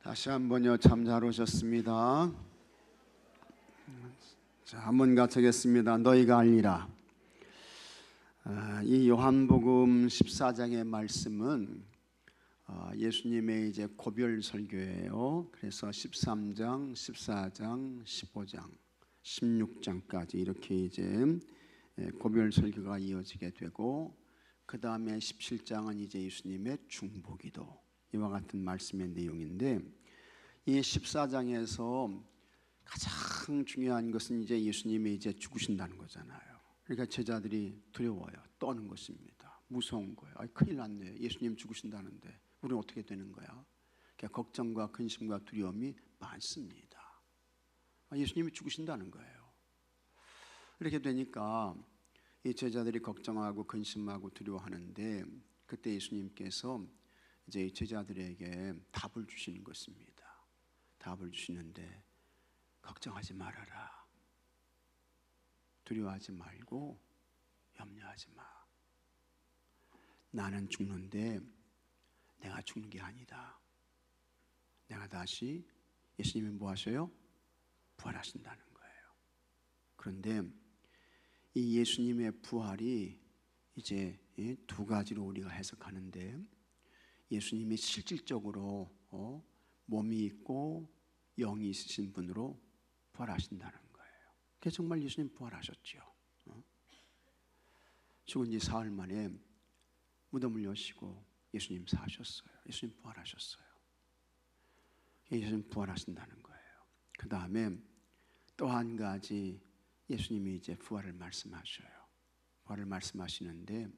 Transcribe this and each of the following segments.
다시 한번요. 참 잘 오셨습니다. 자, 한번 같이 하겠습니다. 너희가 알리라. 이 요한복음 14장의 말씀은 예수님의 이제 고별 설교예요. 그래서 13장, 14장, 15장, 16장까지 이렇게 이제 고별 설교가 이어지게 되고, 그 다음에 17장은 이제 예수님의 중보기도, 이와 같은 말씀의 내용인데, 이 14장에서 가장 중요한 것은 이제 예수님이 이제 죽으신다는 거잖아요. 그러니까 제자들이 두려워요. 떠는 것입니다. 무서운 거예요. 큰일 났네. 예수님 죽으신다는데 우리는 어떻게 되는 거야? 그러니까 걱정과 근심과 두려움이 많습니다. 예수님이 죽으신다는 거예요. 이렇게 되니까 이 제자들이 걱정하고 근심하고 두려워하는데, 그때 예수님께서 이제 제자들에게 답을 주시는 것입니다. 답을 주시는데, 걱정하지 말아라. 두려워하지 말고 염려하지 마. 나는 죽는데 내가 죽는 게 아니다. 내가 다시, 예수님이 뭐 하셔요? 부활하신다는 거예요. 그런데 이 예수님의 부활이 이제 두 가지로 우리가 해석하는데, 예수님이 실질적으로 몸이 있고 영이 있으신 분으로 부활하신다는 거예요. 그래서 정말 예수님 부활하셨죠. 죽은 지 사흘 만에 무덤을 여시고 예수님 사셨어요. 예수님 부활하셨어요. 예수님 부활하신다는 거예요. 그 다음에 또 한 가지 예수님이 이제 부활을 말씀하셔요. 부활을 말씀하시는데,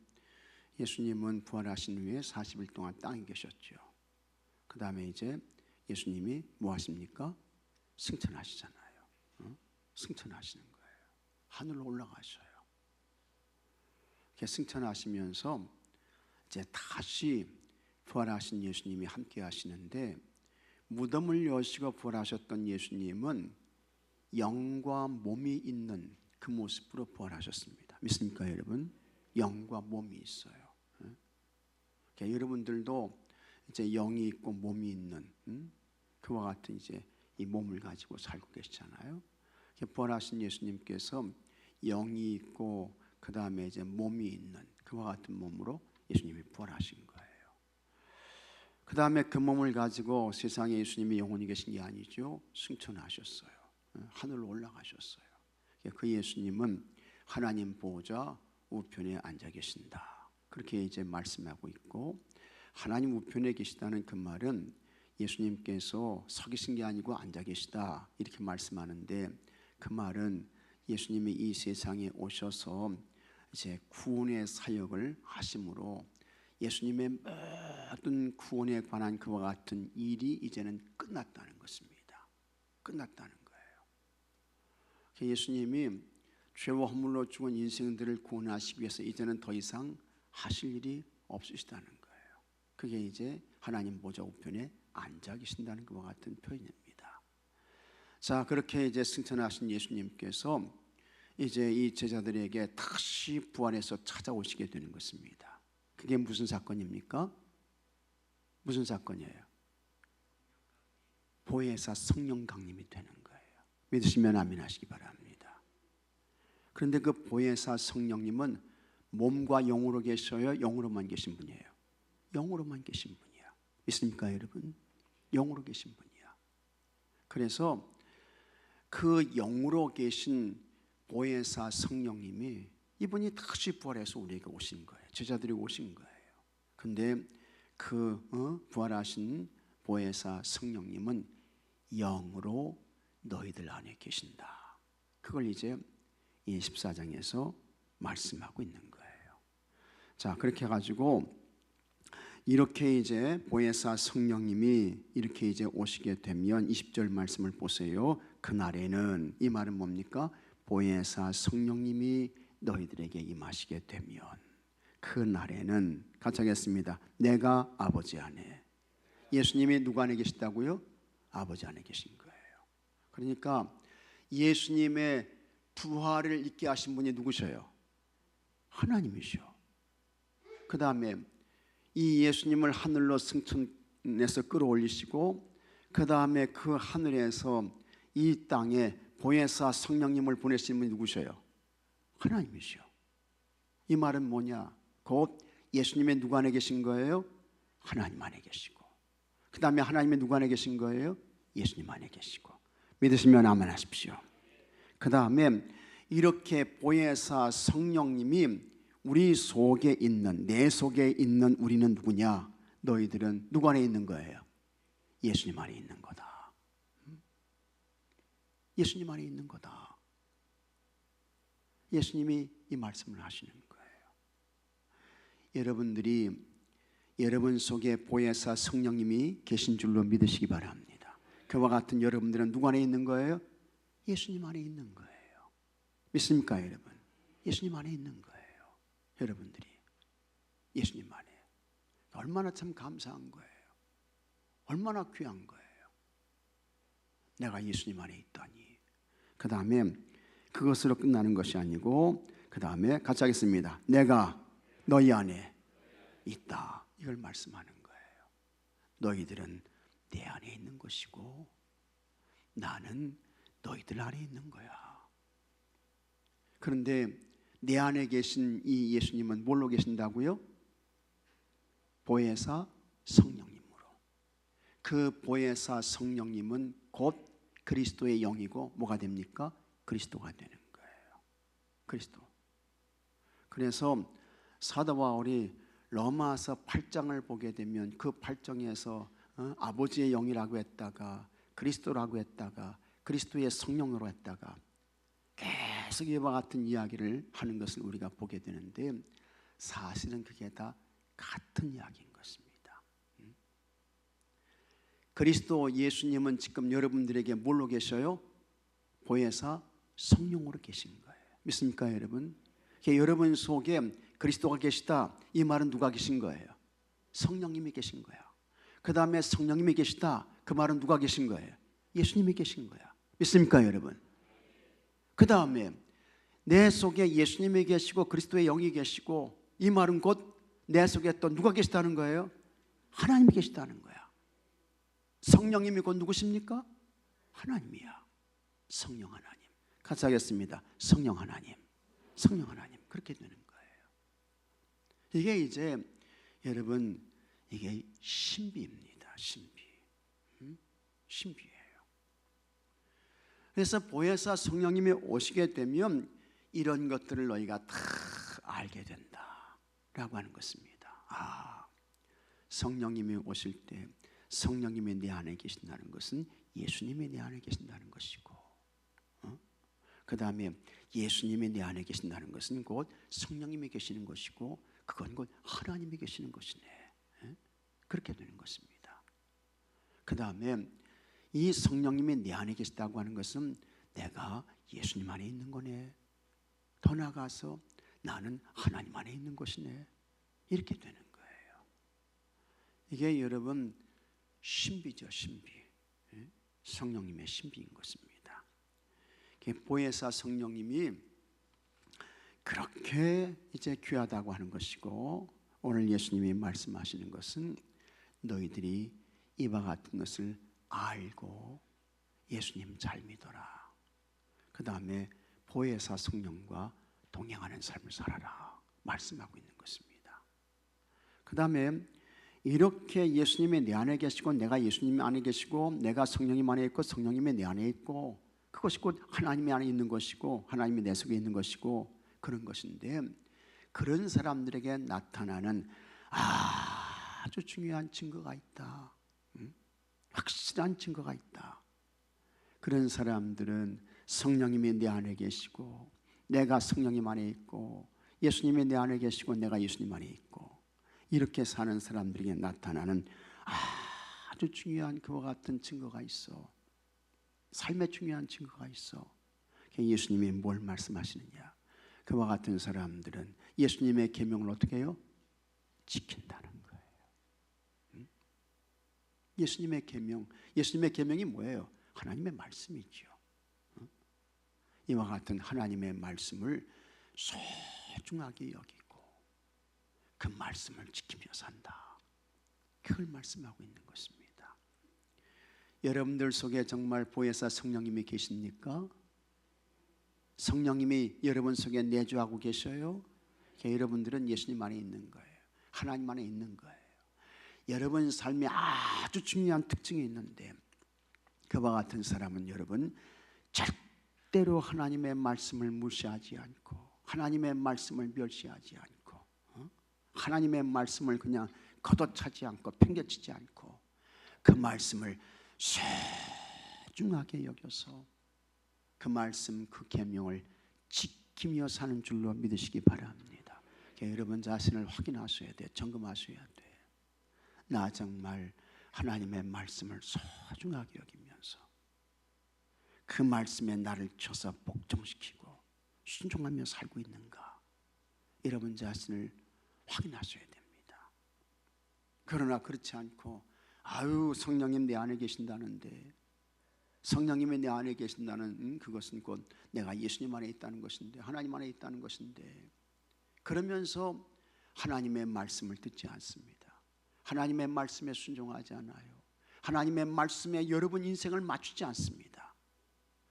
예수님은 부활하신 후에 40일 동안 땅에 계셨죠. 그 다음에 이제 예수님이 뭐 하십니까? 승천하시잖아요. 승천하시는 거예요. 하늘로 올라가셔요. 승천하시면서 이제 다시 부활하신 예수님이 함께 하시는데, 무덤을 여시고 부활하셨던 예수님은 영과 몸이 있는 그 모습으로 부활하셨습니다. 믿습니까, 여러분? 영과 몸이 있어요. 그러니까 여러분들도 이제 영이 있고 몸이 있는 그와 같은 이제 이 몸을 가지고 살고 계시잖아요. 부활하신 예수님께서 영이 있고 그 다음에 이제 몸이 있는 그와 같은 몸으로 예수님이 부활하신 거예요. 그 다음에 그 몸을 가지고 세상에 예수님이 영원히 계신 게 아니죠. 승천하셨어요. 하늘로 올라가셨어요. 그 예수님은 하나님 보좌 우편에 앉아 계신다. 그렇게 이제 말씀하고 있고, 하나님 우편에 계시다는 그 말은 예수님께서 서 계신 게 아니고 앉아 계시다 이렇게 말씀하는데, 그 말은 예수님이 이 세상에 오셔서 이제 구원의 사역을 하심으로 예수님의 모든 구원에 관한 그와 같은 일이 이제는 끝났다는 것입니다. 끝났다는 거예요. 예수님이 죄와 허물로 죽은 인생들을 구원하시기 위해서 이제는 더 이상 하실 일이 없으시다는 거예요. 그게 이제 하나님 보좌 우편에 앉아 계신다는 것과 같은 표현입니다. 자, 그렇게 이제 승천하신 예수님께서 이제 이 제자들에게 다시 부활해서 찾아오시게 되는 것입니다. 그게 무슨 사건입니까? 무슨 사건이에요? 보혜사 성령 강림이 되는 거예요. 믿으시면 아멘 하시기 바랍니다. 그런데 그 보혜사 성령님은 몸과 영으로 계셔요? 영으로만 계신 분이에요? 영으로만 계신 분이야. 믿습니까, 여러분? 영으로 계신 분이야. 그래서 그 영으로 계신 보혜사 성령님이, 이분이 다시 부활해서 우리에게 오신 거예요. 제자들이 오신 거예요. 근데 그 부활하신 보혜사 성령님은 영으로 너희들 안에 계신다. 그걸 이제 이 14장에서 말씀하고 있는 거예요. 자, 그렇게 해가지고 이렇게 이제 보혜사 성령님이 이렇게 이제 오시게 되면 20절 말씀을 보세요. 그날에는, 이 말은 뭡니까? 보혜사 성령님이 너희들에게 임하시게 되면, 그날에는 같이 하겠습니다. 내가 아버지 안에. 예수님이 누구 안에 계시다고요? 아버지 안에 계신 거예요. 그러니까 예수님의 부활을 있게 하신 분이 누구셔요? 하나님이셔. 그 다음에 이 예수님을 하늘로 승천해서 끌어올리시고, 그 다음에 그 하늘에서 이 땅에 보혜사 성령님을 보내신 분이 누구셔요? 하나님이시요. 이 말은 뭐냐? 곧 예수님의 누구 안에 계신 거예요? 하나님 안에 계시고, 그 다음에 하나님의 누구 안에 계신 거예요? 예수님 안에 계시고. 믿으시면 아멘 하십시오. 그 다음에 이렇게 보혜사 성령님이 우리 속에 있는, 내 속에 있는 우리는 누구냐? 너희들은 누구 안에 있는 거예요? 예수님 안에 있는 거다. 예수님 안에 있는 거다. 예수님이 이 말씀을 하시는 거예요. 여러분들이 여러분 속에 보혜사 성령님이 계신 줄로 믿으시기 바랍니다. 그와 같은 여러분들은 누구 안에 있는 거예요? 예수님 안에 있는 거예요. 믿습니까 여러분? 예수님 안에 있는 거예요. 여러분들이 예수님 안에. 얼마나 참 감사한 거예요. 얼마나 귀한 거예요. 내가 예수님 안에 있다니. 그 다음에 그것으로 끝나는 것이 아니고 그 다음에 같이 하겠습니다. 내가 너희 안에 있다. 이걸 말씀하는 거예요. 너희들은 내 안에 있는 것이고 나는 너희들 안에 있는 거야. 그런데 내 안에 계신 이 예수님은 뭘로 계신다고요? 보혜사 성령님으로. 그 보혜사 성령님은 곧 그리스도의 영이고 뭐가 됩니까? 그리스도가 되는 거예요. 그리스도. 그래서 사도 바울이 로마서 8장을 보게 되면 그 8장에서 아버지의 영이라고 했다가 그리스도라고 했다가 그리스도의 성령으로 했다가 계속 이와 같은 이야기를 하는 것을 우리가 보게 되는데 사실은 그게 다 같은 이야기인 것입니다. 그리스도 예수님은 지금 여러분들에게 뭘로 계셔요? 보혜사 성령으로 계신 거예요. 믿습니까 여러분? 여러분 속에 그리스도가 계시다. 이 말은 누가 계신 거예요? 성령님이 계신 거야. 그 다음에 성령님이 계시다. 그 말은 누가 계신 거예요? 예수님이 계신 거야. 믿습니까 여러분? 그 다음에 내 속에 예수님이 계시고 그리스도의 영이 계시고 이 말은 곧 내 속에 또 누가 계시다는 거예요? 하나님이 계시다는 거야. 성령님이 곧 누구십니까? 하나님이야. 성령 하나님. 같이 하겠습니다. 성령 하나님. 성령 하나님. 그렇게 되는 거예요. 이게 이제 여러분 이게 신비입니다. 신비. 신비예요. 그래서 보혜사 성령님이 오시게 되면 이런 것들을 너희가 다 알게 된다라고 하는 것입니다. 성령님이 오실 때 성령님이 내 안에 계신다는 것은 예수님이 내 안에 계신다는 것이고, 그 다음에 예수님이 내 안에 계신다는 것은 곧 성령님이 계시는 것이고, 그건 곧 하나님이 계시는 것이네. 그렇게 되는 것입니다. 그 다음에 이 성령님이 내 안에 계시다고 하는 것은 내가 예수님 안에 있는 거네. 더 나아가서 나는 하나님 안에 있는 것이네. 이렇게 되는 거예요. 이게 여러분 신비죠, 신비. 성령님의 신비인 것입니다. 보혜사 성령님이 그렇게 이제 귀하다고 하는 것이고, 오늘 예수님이 말씀하시는 것은 너희들이 이와 같은 것을 알고 예수님 잘 믿어라. 그 다음에 보혜사 성령과 동행하는 삶을 살아라 말씀하고 있는 것입니다. 그 다음에 이렇게 예수님이 내 안에 계시고 내가 예수님 안에 계시고 내가 성령님 안에 있고 성령님이 내 안에 있고 그것이 곧 하나님이 안에 있는 것이고 하나님이 내 속에 있는 것이고 그런 것인데, 그런 사람들에게 나타나는 아주 중요한 증거가 있다. 확실한 증거가 있다. 그런 사람들은 성령님이 내 안에 계시고 내가 성령님 안에 있고 예수님이 내 안에 계시고 내가 예수님 안에 있고 이렇게 사는 사람들에게 나타나는 아주 중요한 그와 같은 증거가 있어. 삶에 중요한 증거가 있어. 예수님이 뭘 말씀하시느냐? 그와 같은 사람들은 예수님의 계명을 어떻게 해요? 지킨다는 거예요. 예수님의 계명, 예수님의 계명이 뭐예요? 하나님의 말씀이죠. 이와 같은 하나님의 말씀을 소중하게 여기고 그 말씀을 지키며 산다. 그걸 말씀하고 있는 것입니다. 여러분들 속에 정말 보혜사 성령님이 계십니까? 성령님이 여러분 속에 내주하고 계셔요? 여러분들은 예수님 안에 있는 거예요. 하나님 안에 있는 거예요. 여러분 삶에 아주 중요한 특징이 있는데, 그와 같은 사람은 여러분 절대로 하나님의 말씀을 무시하지 않고, 하나님의 말씀을 멸시하지 않고, 하나님의 말씀을 그냥 걷어차지 않고 팽개치지 않고, 그 말씀을 소중하게 여겨서 그 말씀, 그 계명을 지키며 사는 줄로 믿으시기 바랍니다. 여러분 자신을 확인하셔야 돼요. 점검하셔야 돼요. 나 정말 하나님의 말씀을 소중하게 여기면서 그 말씀에 나를 쳐서 복종시키고 순종하며 살고 있는가? 여러분 자신을 확인하셔야 됩니다. 그러나 그렇지 않고 아유 성령님 내 안에 계신다는데, 성령님이 내 안에 계신다는 그것은 곧 내가 예수님 안에 있다는 것인데, 하나님 안에 있다는 것인데, 그러면서 하나님의 말씀을 듣지 않습니다. 하나님의 말씀에 순종하지 않아요. 하나님의 말씀에 여러분 인생을 맞추지 않습니다.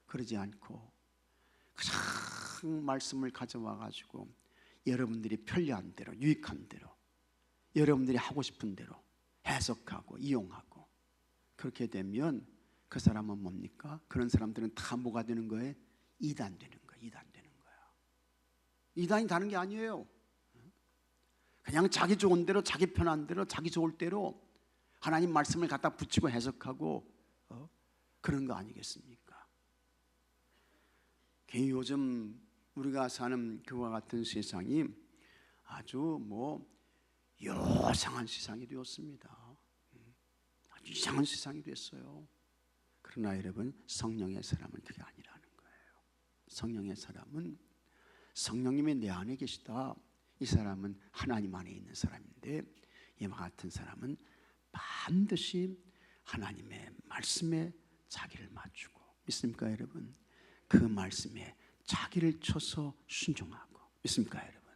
그러지 않고 그 말씀을 가져와 가지고 여러분들이 편리한 대로, 유익한 대로, 여러분들이 하고 싶은 대로 해석하고 이용하고, 그렇게 되면 그 사람은 뭡니까? 그런 사람들은 다 뭐가 되는 거예요? 이단 되는 거예요. 이단 되는 거야. 이단이 다른 게 아니에요. 그냥 자기 좋은 대로, 자기 편한 대로, 자기 좋을 대로 하나님 말씀을 갖다 붙이고 해석하고 그런 거 아니겠습니까? 요즘 우리가 사는 그와 같은 세상이 아주 요상한 세상이 되었습니다. 아주 이상한 세상이 됐어요. 그러나 여러분, 성령의 사람은 그게 아니라는 거예요. 성령의 사람은 성령님이 내 안에 계시다. 이 사람은 하나님 안에 있는 사람인데, 이와 같은 사람은 반드시 하나님의 말씀에 자기를 맞추고, 믿습니까 여러분? 그 말씀에 자기를 쳐서 순종하고, 믿습니까 여러분?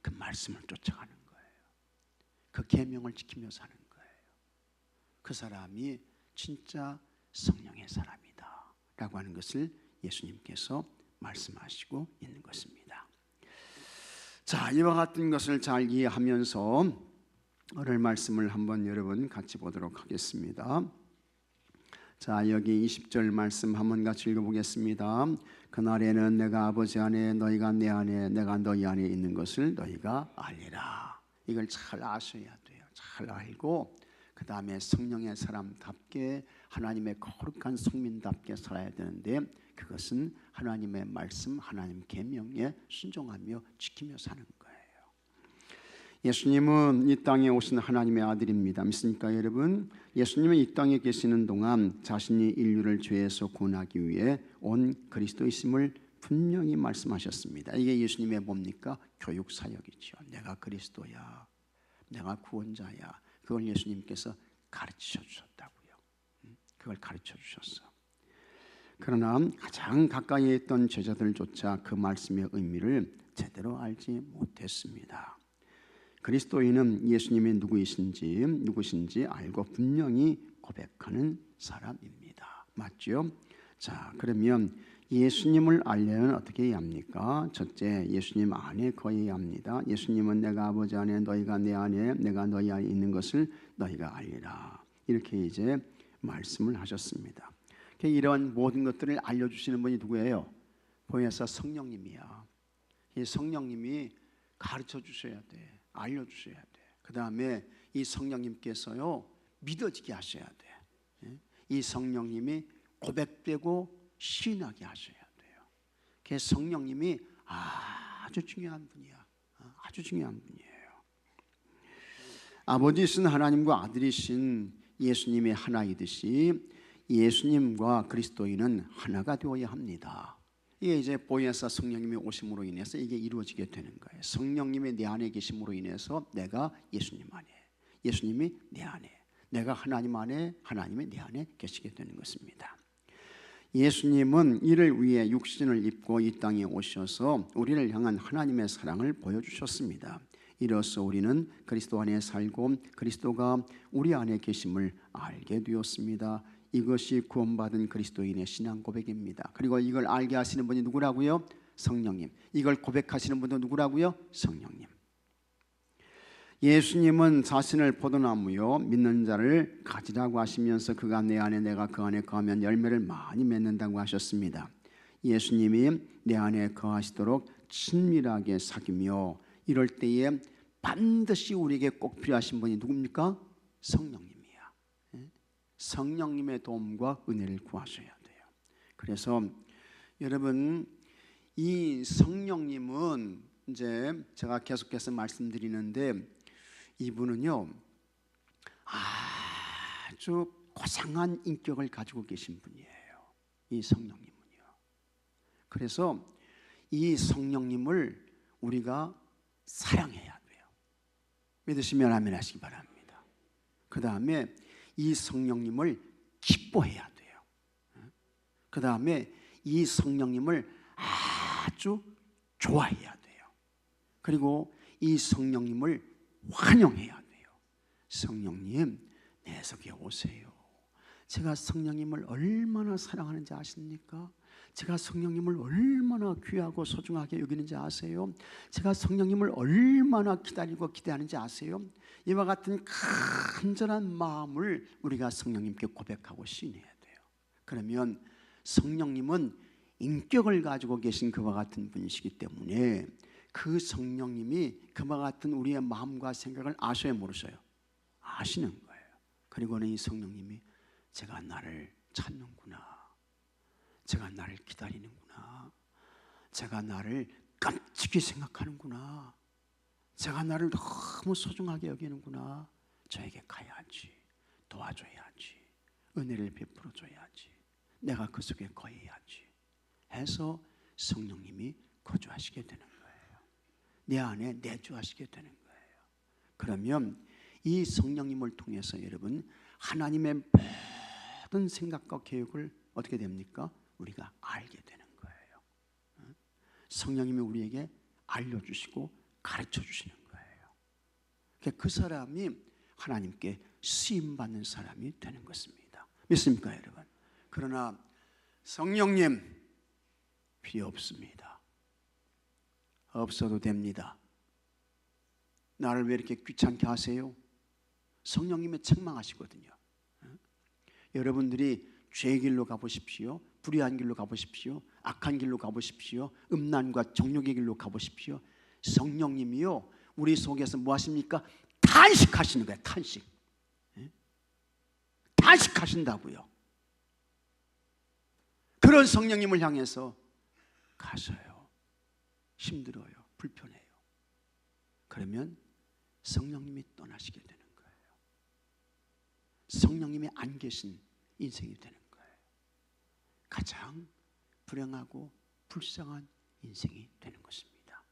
그 말씀을 쫓아가는 거예요. 그 계명을 지키며 사는 거예요. 그 사람이 진짜 성령의 사람이다 라고 하는 것을 예수님께서 말씀하시고 있는 것입니다. 자, 이와 같은 것을 잘 이해하면서 오늘 말씀을 한번 여러분 같이 보도록 하겠습니다. 자, 여기 20절 말씀 한번 같이 읽어보겠습니다. 그날에는 내가 아버지 안에, 너희가 내 안에, 내가 너희 안에 있는 것을 너희가 알리라. 이걸 잘 아셔야 돼요. 잘 알고 그 다음에 성령의 사람답게, 하나님의 거룩한 성민답게 살아야 되는데, 그것은 하나님의 말씀, 하나님 계명에 순종하며 지키며 사는 거예요. 예수님은 이 땅에 오신 하나님의 아들입니다. 믿습니까 여러분? 예수님은 이 땅에 계시는 동안 자신이 인류를 죄에서 구원하기 위해 온 그리스도이심을 분명히 말씀하셨습니다. 이게 예수님의 뭡니까? 교육 사역이죠. 내가 그리스도야, 내가 구원자야. 그걸 예수님께서 가르쳐 주셨다고요. 그걸 가르쳐 주셨어. 그러나 가장 가까이에 있던 제자들조차 그 말씀의 의미를 제대로 알지 못했습니다. 그리스도인은 예수님이 누구신지 알고 분명히 고백하는 사람입니다. 맞죠? 자, 그러면 예수님을 알려면 어떻게 해야 합니까? 첫째, 예수님 안에 거해야 합니다. 예수님은 내가 아버지 안에, 너희가 내 안에, 내가 너희 안에 있는 것을 너희가 알리라. 이렇게 이제 말씀을 하셨습니다. 이런 모든 것들을 알려주시는 분이 누구예요? 보혜사 성령님이야. 이 성령님이 가르쳐 주셔야 돼. 알려주셔야 돼. 그 다음에 이 성령님께서요 믿어지게 하셔야 돼. 이 성령님이 고백되고 시인하게 하셔야 돼요. 그 성령님이 아주 중요한 분이야. 아주 중요한 분이에요. 아버지신 하나님과 아들이신 예수님이 하나이듯이 예수님과 그리스도인은 하나가 되어야 합니다. 이게 이제 보혜사 성령님이 오심으로 인해서 이게 이루어지게 되는 거예요. 성령님이 내 안에 계심으로 인해서 내가 예수님 안에, 예수님이 내 안에, 내가 하나님 안에, 하나님이 내 안에 계시게 되는 것입니다. 예수님은 이를 위해 육신을 입고 이 땅에 오셔서 우리를 향한 하나님의 사랑을 보여주셨습니다. 이로써 우리는 그리스도 안에 살고 그리스도가 우리 안에 계심을 알게 되었습니다. 이것이 구원받은 그리스도인의 신앙 고백입니다. 그리고 이걸 알게 하시는 분이 누구라고요? 성령님. 이걸 고백하시는 분도 누구라고요? 성령님. 예수님은 자신을 포도나무요 믿는 자를 가지라고 하시면서 그가 내 안에 내가 그 안에 거하면 열매를 많이 맺는다고 하셨습니다. 예수님이 내 안에 거하시도록 친밀하게 사귀며 이럴 때에 반드시 우리에게 꼭 필요하신 분이 누굽니까? 성령님이야. 성령님의 도움과 은혜를 구하셔야 돼요. 그래서 여러분, 이 성령님은 이제 제가 계속해서 말씀드리는데 이분은요 아주 고상한 인격을 가지고 계신 분이에요. 이 성령님은요. 그래서 이 성령님을 우리가 사랑해야 돼요. 믿으시면 아멘 하시기 바랍니다. 그 다음에 이 성령님을 기뻐해야 돼요. 그 다음에 이 성령님을 아주 좋아해야 돼요. 그리고 이 성령님을 환영해야 돼요. 성령님, 내 속에 오세요. 제가 성령님을 얼마나 사랑하는지 아십니까? 제가 성령님을 얼마나 귀하고 소중하게 여기는지 아세요? 제가 성령님을 얼마나 기다리고 기대하는지 아세요? 이와 같은 간절한 마음을 우리가 성령님께 고백하고 시인해야 돼요. 그러면 성령님은 인격을 가지고 계신 그와 같은 분이시기 때문에 그 성령님이 그와 같은 우리의 마음과 생각을 아셔야 모르셔요. 아시는 거예요. 그리고는 이 성령님이 제가 나를 찾는구나, 제가 나를 기다리는구나, 제가 나를 깜찍히 생각하는구나, 제가 나를 너무 소중하게 여기는구나, 저에게 가야지, 도와줘야지, 은혜를 베풀어줘야지, 내가 그 속에 거해야지 해서 성령님이 거주하시게 되는 거예요. 내 안에 내주하시게 되는 거예요. 그러면 이 성령님을 통해서 여러분 하나님의 모든 생각과 계획을 어떻게 됩니까? 우리가 알게 되는 거예요. 성령님이 우리에게 알려주시고 가르쳐주시는 거예요. 그 사람이 하나님께 쓰임받는 사람이 되는 것입니다. 믿습니까 여러분? 그러나 성령님 필요 없습니다. 없어도 됩니다. 나를 왜 이렇게 귀찮게 하세요? 성령님이 책망하시거든요. 여러분들이 죄의 길로 가보십시오. 불의한 길로 가보십시오. 악한 길로 가보십시오. 음란과 정욕의 길로 가보십시오. 성령님이요 우리 속에서 뭐 하십니까? 탄식하시는 거예요. 탄식. 탄식하신다고요. 그런 성령님을 향해서 가서요 힘들어요. 불편해요. 그러면 성령님이 떠나시게 되는 거예요. 성령님이 안 계신 인생이 되는 거예요. 가장 불행하고 불쌍한 인생이 되는 것입니다.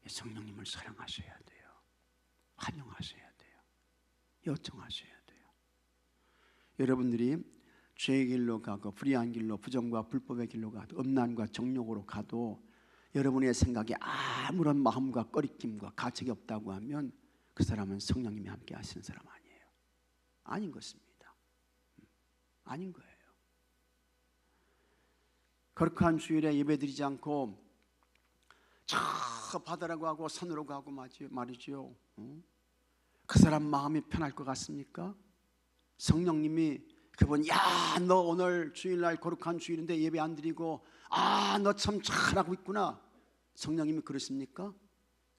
성령님을 사랑하셔야 돼요. 환영하셔야 돼요. 요청하셔야 돼요. 여러분들이 죄의 길로 가고 불의한 길로 부정과 불법의 길로 가도 음란과 정욕으로 가도 여러분의 생각에 아무런 마음과 꺼리낌과 가책이 없다고 하면 그 사람은 성령님이 함께 하시는 사람 아니에요. 아닌 것입니다. 아닌 거예요. 거룩한 주일에 예배드리지 않고 저 바다라고 하고 산으로 가고 말이죠. 그 사람 마음이 편할 것 같습니까? 성령님이 그분 야 너 오늘 주일날 거룩한 주일인데 예배 안 드리고 너 참 잘하고 있구나. 성령님이 그러십니까?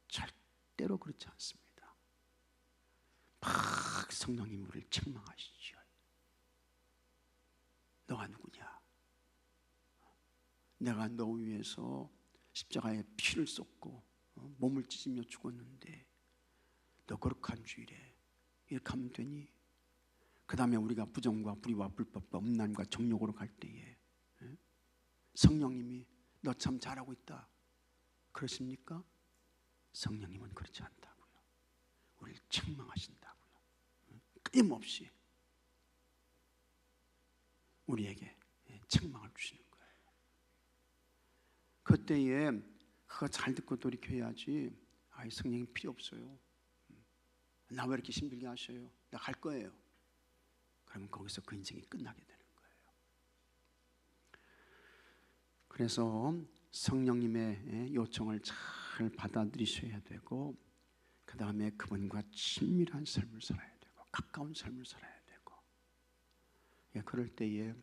절대로 그렇지 않습니다. 막 성령님 우리를 책망하시죠. 너가 누구냐? 내가 너 위해서 십자가에 피를 쏟고 몸을 찢으며 죽었는데 너 거룩한 주일에 이렇게 하면 되니? 그 다음에 우리가 부정과 불의와 불법과 음란과 정욕으로 갈 때에 성령님이 너 참 잘하고 있다 그러십니까? 성령님은 그렇지 않다고요. 우리를 책망하신다고요. 끊임없이 우리에게 책망을 주시는 거예요. 그때에 그거 잘 듣고 돌이켜야지. 성령님 필요 없어요. 나 왜 이렇게 힘들게 하셔요? 나 갈 거예요. 그러면 거기서 그 인생이 끝나게 되는 거예요. 그래서 성령님의 요청을 잘 받아들이셔야 되고, 그 다음에 그분과 친밀한 삶을 살아야 되고, 가까운 삶을 살아야 되고, 그럴 때에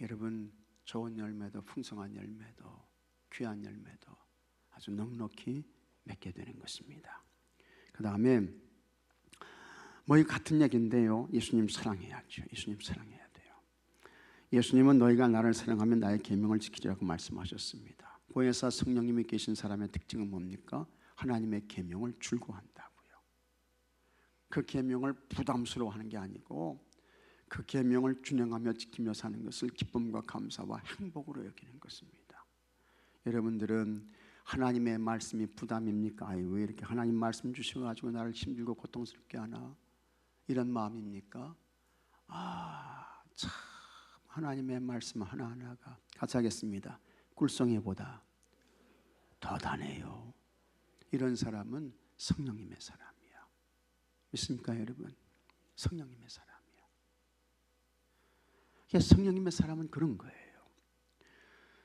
여러분 좋은 열매도, 풍성한 열매도, 귀한 열매도 아주 넉넉히 맺게 되는 것입니다. 그 다음에 이 같은 얘기인데요, 예수님 사랑해야죠. 예수님 사랑해야 돼요. 예수님은 너희가 나를 사랑하면 나의 계명을 지키리라고 말씀하셨습니다. 보혜사 성령님이 계신 사람의 특징은 뭡니까? 하나님의 계명을 줄고한다고요. 그 계명을 부담스러워하는 게 아니고 그 계명을 준행하며 지키며 사는 것을 기쁨과 감사와 행복으로 여기는 것입니다. 여러분들은 하나님의 말씀이 부담입니까? 왜 이렇게 하나님 말씀 주셔가지고 나를 힘들고 고통스럽게 하나? 이런 마음입니까? 참 하나님의 말씀 하나하나가, 같이 하겠습니다. 꿀송이보다 더 다네요. 이런 사람은 성령님의 사람이야. 믿습니까 여러분? 성령님의 사람이야. 성령님의 사람은 그런 거예요.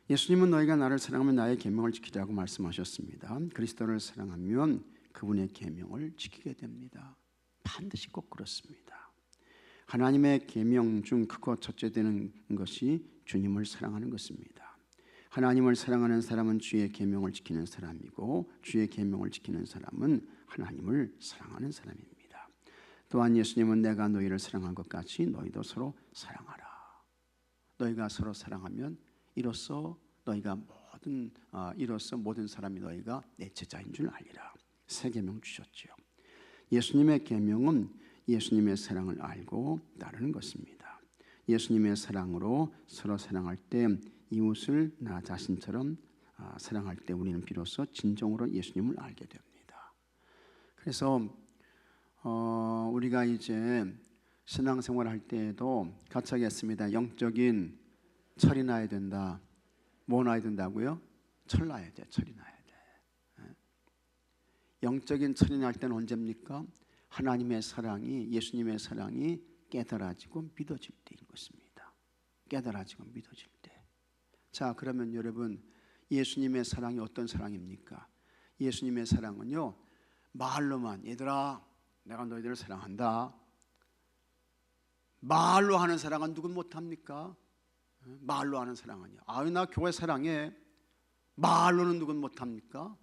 예수님은 너희가 나를 사랑하면 나의 계명을 지키라고 말씀하셨습니다. 그리스도를 사랑하면 그분의 계명을 지키게 됩니다. 반드시 꼭 그렇습니다. 하나님의 계명 중 크고 첫째 되는 것이 주님을 사랑하는 것입니다. 하나님을 사랑하는 사람은 주의 계명을 지키는 사람이고, 주의 계명을 지키는 사람은 하나님을 사랑하는 사람입니다. 또한 예수님은 내가 너희를 사랑한 것 같이 너희도 서로 사랑하라. 너희가 서로 사랑하면 이로써 모든 사람이 너희가 내 제자인 줄 알리라. 새 계명 주셨죠. 예수님의 계명은 예수님의 사랑을 알고 따르는 것입니다. 예수님의 사랑으로 서로 사랑할 때, 이웃을 나 자신처럼 사랑할 때 우리는 비로소 진정으로 예수님을 알게 됩니다. 그래서 우리가 이제 신앙생활 할 때에도 같이 하겠습니다. 영적인 철이 나야 된다. 뭐 나야 된다고요? 철 나야 돼. 철이 나야 돼. 영적인 철이 날 때는 언제입니까? 하나님의 사랑이, 예수님의 사랑이 깨달아지고 믿어질 때인 것입니다. 깨달아지고 믿어질 때. 자, 그러면 여러분, 예수님의 사랑이 어떤 사랑입니까? 예수님의 사랑은요, 말로만 얘들아 내가 너희들을 사랑한다. 말로 하는 사랑은 누군 못합니까? 말로 하는 사랑은요. 나 교회 사랑해. 말로는 누군 못합니까?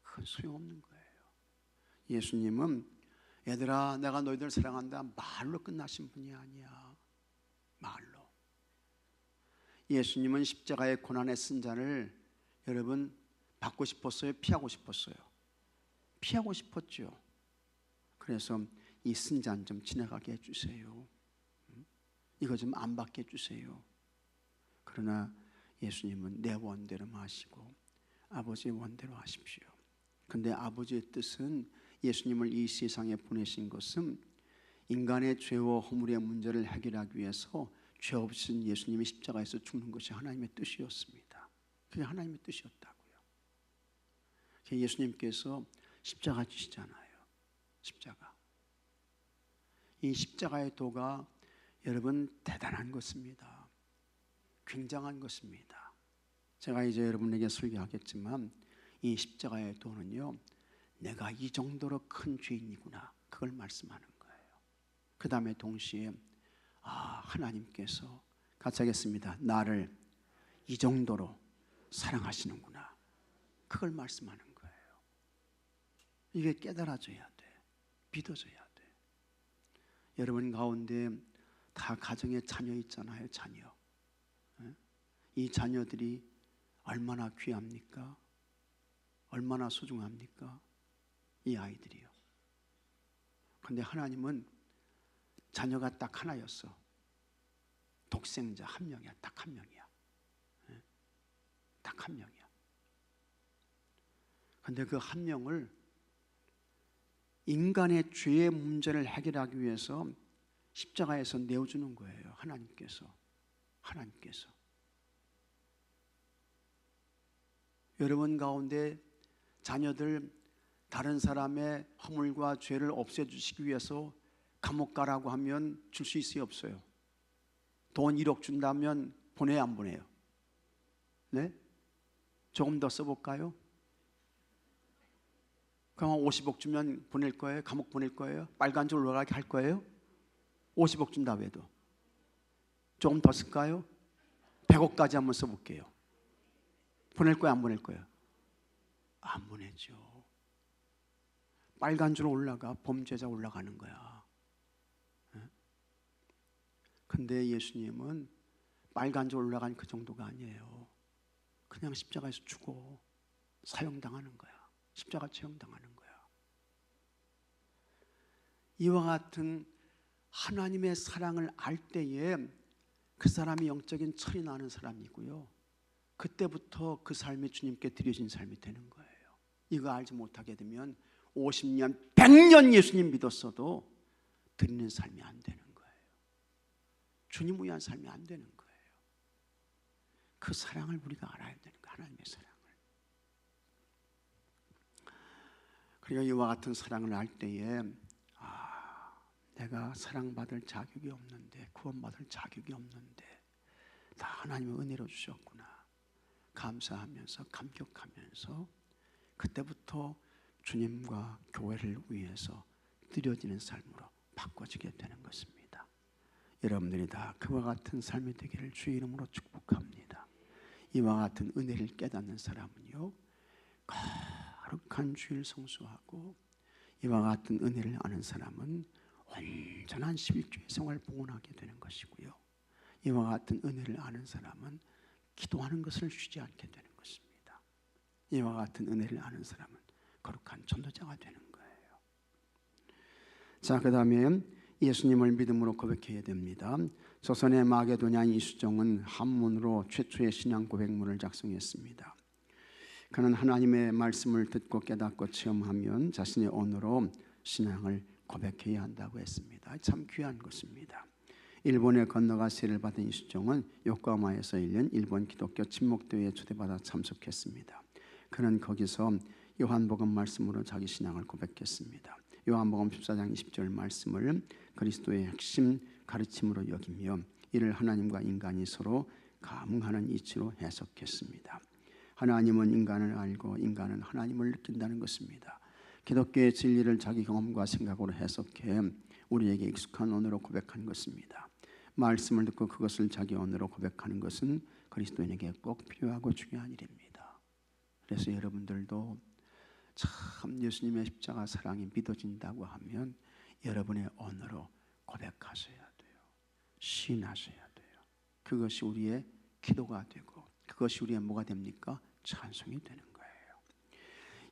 그건 소용없는 거예요. 예수님은 얘들아 내가 너희들 사랑한다 말로 끝나신 분이 아니야. 말로. 예수님은 십자가의 고난의 쓴자를 여러분 받고 싶었어요? 피하고 싶었어요? 피하고 싶었죠. 그래서 이 쓴잔 좀 지나가게 해주세요. 이거 좀 안 받게 해주세요. 그러나 예수님은 내 원대로 하시고 아버지의 원대로 하십시오. 그런데 아버지의 뜻은, 예수님을 이 세상에 보내신 것은 인간의 죄와 허물의 문제를 해결하기 위해서 죄 없으신 예수님이 십자가에서 죽는 것이 하나님의 뜻이었습니다. 그게 하나님의 뜻이었다고요. 예수님께서 십자가 지시잖아요. 십자가. 이 십자가의 도가 여러분 대단한 것입니다. 굉장한 것입니다. 제가 이제 여러분에게 설교하겠지만 이 십자가의 도는요, 내가 이 정도로 큰 죄인이구나, 그걸 말씀하는 거예요. 그 다음에 동시에 하나님께서, 같이 하겠습니다. 나를 이 정도로 사랑하시는구나, 그걸 말씀하는 거예요. 이게 깨달아져야 돼. 믿어져야 돼. 여러분 가운데 다 가정에 자녀 있잖아요. 자녀. 이 자녀들이 얼마나 귀합니까? 얼마나 소중합니까? 이 아이들이요. 그런데 하나님은 자녀가 딱 하나였어. 독생자 한 명이야. 딱 한 명이야. 딱 한 명이야. 그런데 그 한 명을 인간의 죄의 문제를 해결하기 위해서 십자가에서 내어주는 거예요. 하나님께서. 여러분 가운데 자녀들 다른 사람의 허물과 죄를 없애주시기 위해서 감옥 가라고 하면 줄 수 있어요, 없어요? 돈 1억 준다면 보내요, 안 보내요? 네? 조금 더 써볼까요? 그럼 50억 주면 보낼 거예요? 감옥 보낼 거예요? 빨간 줄 올라가게 할 거예요? 50억 준다 해도 조금 더 쓸까요? 100억까지 한번 써볼게요. 보낼 거예요, 안 보낼 거예요? 안 보내죠. 빨간 줄 올라가 범죄자 올라가는 거야. 근데 예수님은 빨간 줄 올라간 그 정도가 아니에요. 그냥 십자가에서 죽어 사형당하는 거야. 십자가 처형당하는 거야. 이와 같은 하나님의 사랑을 알 때에 그 사람이 영적인 철이 나는 사람이고요, 그때부터 그 삶이 주님께 드려진 삶이 되는 거예요. 이거 알지 못하게 되면 50년, 100년 예수님 믿었어도 드리는 삶이 안 되는 거예요. 주님 위한 삶이 안 되는 거예요. 그 사랑을 우리가 알아야 되는 거예요. 하나님의 사랑을. 그러니까 이와 같은 사랑을 알 때에 내가 사랑받을 자격이 없는데, 구원받을 자격이 없는데 다 하나님의 은혜로 주셨구나 감사하면서 감격하면서 그때부터 주님과 교회를 위해서 드려지는 삶으로 바꿔지게 되는 것입니다. 여러분들이 다 그와 같은 삶이 되기를 주의 이름으로 축복합니다. 이와 같은 은혜를 깨닫는 사람은요, 거룩한 주일 성수하고, 이와 같은 은혜를 아는 사람은 온전한 11주의 생활을 봉헌하게 되는 것이고요, 이와 같은 은혜를 아는 사람은 기도하는 것을 쉬지 않게 되는 것입니다. 이와 같은 은혜를 아는 사람은 거룩한 전도자가 되는 거예요. 자, 그 다음에 예수님을 믿음으로 고백해야 됩니다. 조선의 마게도냐 이수정은 한문으로 최초의 신앙 고백문을 작성했습니다. 그는 하나님의 말씀을 듣고 깨닫고 체험하면 자신의 언어로 신앙을 고백해야 한다고 했습니다. 참 귀한 것입니다. 일본에 건너가 세례를 받은 이수정은 요코하마에서 열린 일본 기독교 친목대회에 초대받아 참석했습니다. 그는 거기서 요한복음 말씀으로 자기 신앙을 고백했습니다. 요한복음 14장 20절 말씀을 그리스도의 핵심 가르침으로 여기며 이를 하나님과 인간이 서로 감응하는 이치로 해석했습니다. 하나님은 인간을 알고 인간은 하나님을 느낀다는 것입니다. 기독교의 진리를 자기 경험과 생각으로 해석해 우리에게 익숙한 언어로 고백한 것입니다. 말씀을 듣고 그것을 자기 언어로 고백하는 것은 그리스도인에게 꼭 필요하고 중요한 일입니다. 그래서 여러분들도 참 예수님의 십자가 사랑이 믿어진다고 하면 여러분의 언어로 고백하셔야 돼요. 시인하셔야 돼요. 그것이 우리의 기도가 되고 그것이 우리의 뭐가 됩니까? 찬송이 되는 거예요.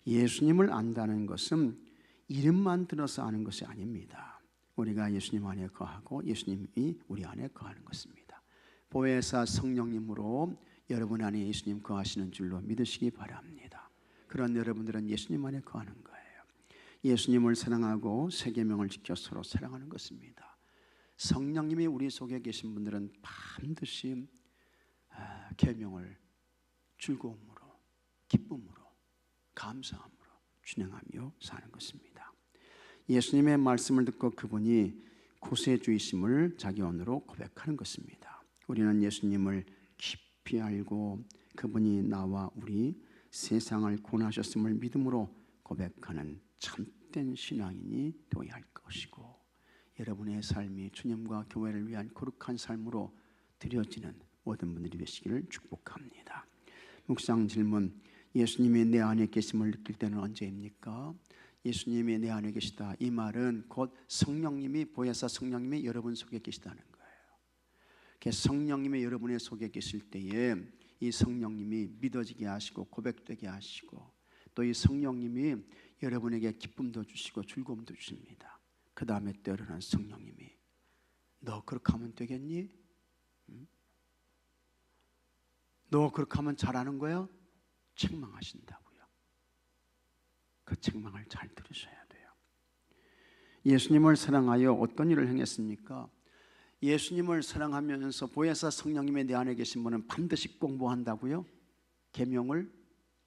예수님을 안다는 것은 이름만 들어서 아는 것이 아닙니다. 우리가 예수님 안에 거하고 예수님이 우리 안에 거하는 것입니다. 보혜사 성령님으로 여러분 안에 예수님 거하시는 줄로 믿으시기 바랍니다. 그런 여러분들은 예수님 안에 거하는 거예요. 예수님을 사랑하고 세 계명을 지켜 서로 사랑하는 것입니다. 성령님이 우리 속에 계신 분들은 반드시 계명을 즐거움으로, 기쁨으로, 감사함으로 준행하며 사는 것입니다. 예수님의 말씀을 듣고 그분이 구세주이심을 자기 언어로 고백하는 것입니다. 우리는 예수님을 깊이 알고 그분이 나와 우리 세상을 구원하셨음을 믿음으로 고백하는 참된 신앙인이 되어야 할 것이고, 여러분의 삶이 주님과 교회를 위한 거룩한 삶으로 드려지는 모든 분들이 되시기를 축복합니다. 묵상 질문: 예수님이 내 안에 계심을 느낄 때는 언제입니까? 예수님이 내 안에 계시다, 이 말은 곧 성령님이, 보혜사 성령님이 여러분 속에 계시다는 거예요. 성령님이 여러분의 속에 계실 때에 이 성령님이 믿어지게 하시고 고백되게 하시고, 또 이 성령님이 여러분에게 기쁨도 주시고 즐거움도 주십니다. 그 다음에 때로는 성령님이 너 그렇게 하면 되겠니? 너 그렇게 하면 잘하는 거야? 책망하신다고요. 그 책망을 잘 들으셔야 돼요. 예수님을 사랑하여 어떤 일을 행했습니까? 예수님을 사랑하면서 보혜사 성령님의 내 안에 계신 분은 반드시 꼭 뭐 한다고요? 계명을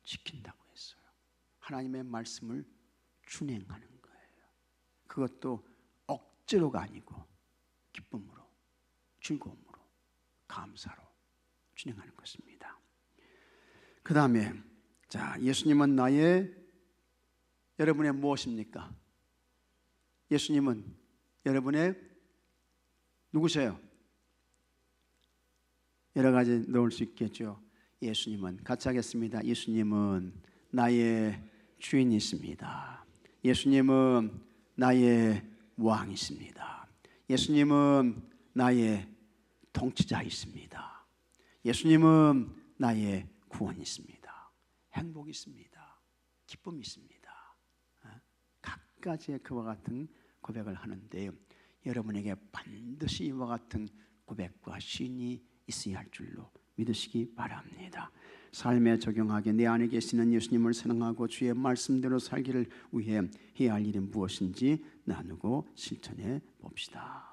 지킨다고 했어요. 하나님의 말씀을 준행하는 거예요. 그것도 억지로가 아니고 기쁨으로, 즐거움으로, 감사로 진행하는 것입니다. 그 다음에 자, 예수님은 여러분의 무엇입니까? 예수님은 여러분의 누구세요? 여러 가지 넣을 수 있겠죠. 예수님은, 같이 하겠습니다. 예수님은 나의 주인이십니다. 예수님은 나의 왕이십니다. 예수님은 나의 통치자이십니다. 예수님은 나의 구원이십니다. 행복이 있습니다. 기쁨이 있습니다. 각가지의 그와 같은 고백을 하는데 여러분에게 반드시 이와 같은 고백과 시인이 있어야 할 줄로 믿으시기 바랍니다. 삶에 적용하게 내 안에 계시는 예수님을 사랑하고 주의 말씀대로 살기를 위해 해야 할 일은 무엇인지 나누고 실천해 봅시다.